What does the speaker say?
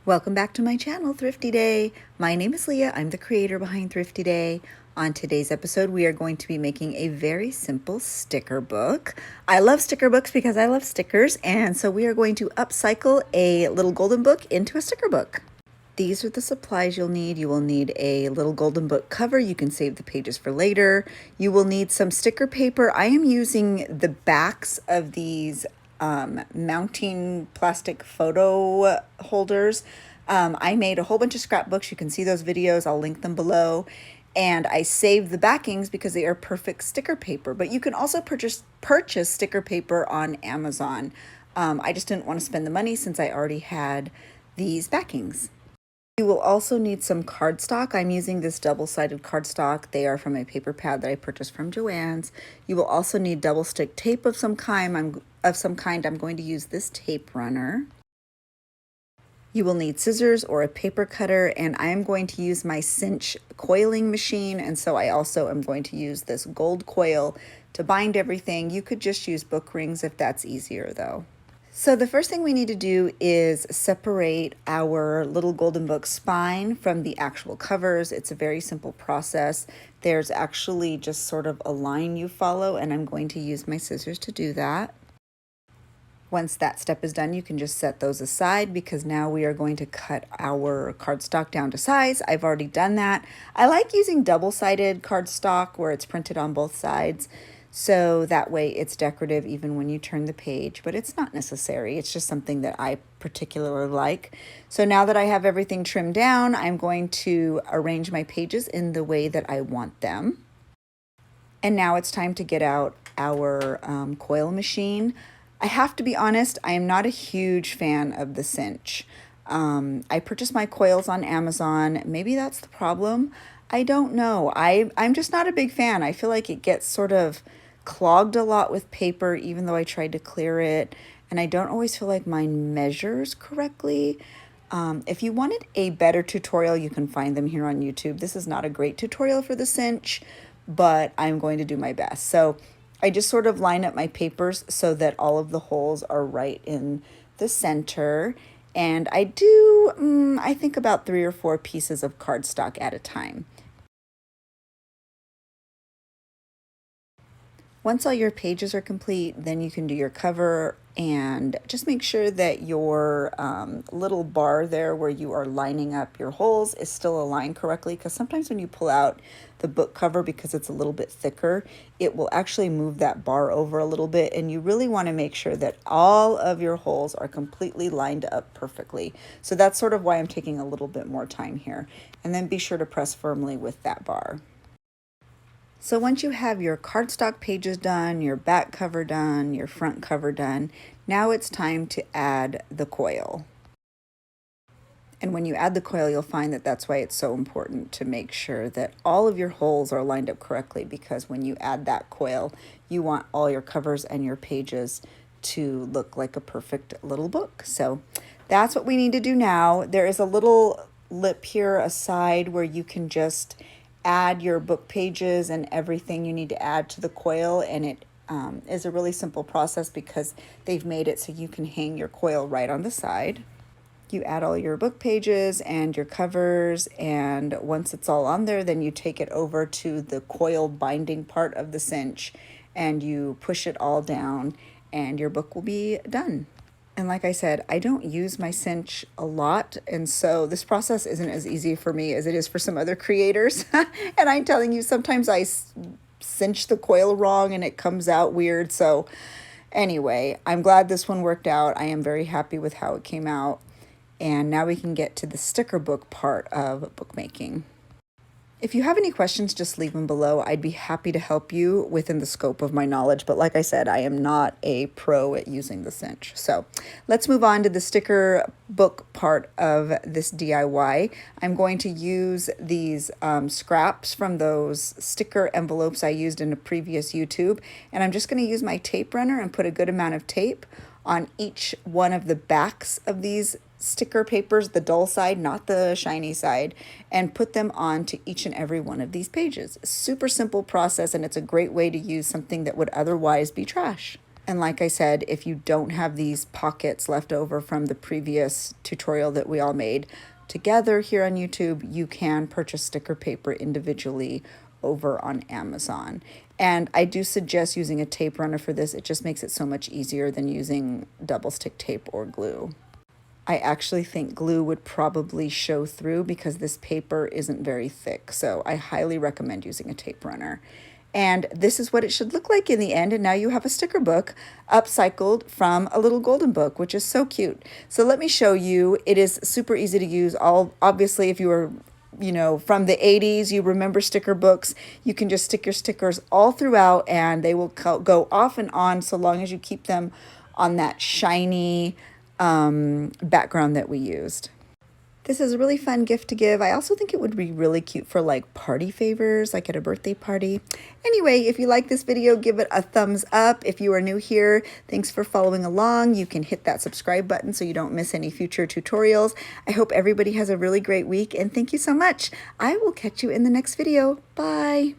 Welcome back to my channel, Thrifty Day. My name is Leah. I'm the creator behind Thrifty Day. On today's episode, we are going to be making a very simple sticker book. I love sticker books because I love stickers, and so we are going to upcycle a little golden book into a sticker book. These are the supplies you'll need. You will need a little golden book cover. You can save the pages for later. You will need some sticker paper. I am using the backs of these mounting plastic photo holders. I made a whole bunch of scrapbooks. You can see those videos. I'll link them below. And I saved the backings because they are perfect sticker paper. But you can also purchase sticker paper on Amazon. I just didn't want to spend the money since I already had these backings. You will also need some cardstock. I'm using this double-sided cardstock. They are from a paper pad that I purchased from Joann's. You will also need double stick tape of some kind. I'm going to use this tape runner. You will need scissors or a paper cutter, and I am going to use my cinch coiling machine, and so I also am going to use this gold coil to bind everything. You could just use book rings if that's easier though. So the first thing we need to do is separate our little golden book spine from the actual covers. It's a very simple process. There's actually just sort of a line you follow, and I'm going to use my scissors to do that. Once that step is done, you can just set those aside because now we are going to cut our cardstock down to size. I've already done that. I like using double-sided cardstock where it's printed on both sides. So that way it's decorative even when you turn the page, but it's not necessary. It's just something that I particularly like. So now that I have everything trimmed down, I'm going to arrange my pages in the way that I want them. And now it's time to get out our coil machine. I have to be honest, I am not a huge fan of the cinch. I purchased my coils on Amazon. Maybe that's the problem. I don't know. I'm just not a big fan. I feel like it gets sort of clogged a lot with paper, even though I tried to clear it. And I don't always feel like mine measures correctly. If you wanted a better tutorial, you can find them here on YouTube. This is not a great tutorial for the cinch, but I'm going to do my best. So I just sort of line up my papers so that all of the holes are right in the center. And I do, I think about 3 or 4 pieces of cardstock at a time. Once all your pages are complete, then you can do your cover, and just make sure that your little bar there where you are lining up your holes is still aligned correctly, because sometimes when you pull out the book cover, because it's a little bit thicker, it will actually move that bar over a little bit, and you really want to make sure that all of your holes are completely lined up perfectly. So that's sort of why I'm taking a little bit more time here. And then be sure to press firmly with that bar. So once you have your cardstock pages done, your back cover done, your front cover done, now it's time to add the coil. And when you add the coil, you'll find that that's why it's so important to make sure that all of your holes are lined up correctly, because when you add that coil, you want all your covers and your pages to look like a perfect little book. So that's what we need to do now. There is a little lip here aside where you can just add your book pages and everything you need to add to the coil, and it is a really simple process because they've made it so you can hang your coil right on the side. You add all your book pages and your covers, and once it's all on there, then you take it over to the coil binding part of the cinch and you push it all down, and your book will be done. And like I said, I don't use my cinch a lot, and so this process isn't as easy for me as it is for some other creators. And I'm telling you, sometimes I cinch the coil wrong and it comes out weird. So anyway, I'm glad this one worked out. I am very happy with how it came out. And now we can get to the sticker book part of bookmaking. If you have any questions, just leave them below. I'd be happy to help you within the scope of my knowledge. But like I said, I am not a pro at using the cinch. So let's move on to the sticker book part of this DIY. I'm going to use these scraps from those sticker envelopes I used in a previous YouTube. And I'm just going to use my tape runner and put a good amount of tape on each one of the backs of these sticker papers, the dull side, not the shiny side, and put them on to each and every one of these pages. Super simple process, and it's a great way to use something that would otherwise be trash. And like I said, if you don't have these pockets left over from the previous tutorial that we all made together here on YouTube, you can purchase sticker paper individually over on Amazon. And I do suggest using a tape runner for this. It just makes it so much easier than using double stick tape or glue. I actually think glue would probably show through because this paper isn't very thick. So I highly recommend using a tape runner. And this is what it should look like in the end. And now you have a sticker book upcycled from a little golden book, which is so cute. So let me show you. It is super easy to use. Obviously, if you were from the 80s, you remember sticker books, you can just stick your stickers all throughout and they will go off and on so long as you keep them on that shiny background that we used. This is a really fun gift to give. I also think it would be really cute for like party favors, like at a birthday party. Anyway, if you like this video, give it a thumbs up. If you are new here, thanks for following along. You can hit that subscribe button so you don't miss any future tutorials. I hope everybody has a really great week and thank you so much. I will catch you in the next video. Bye.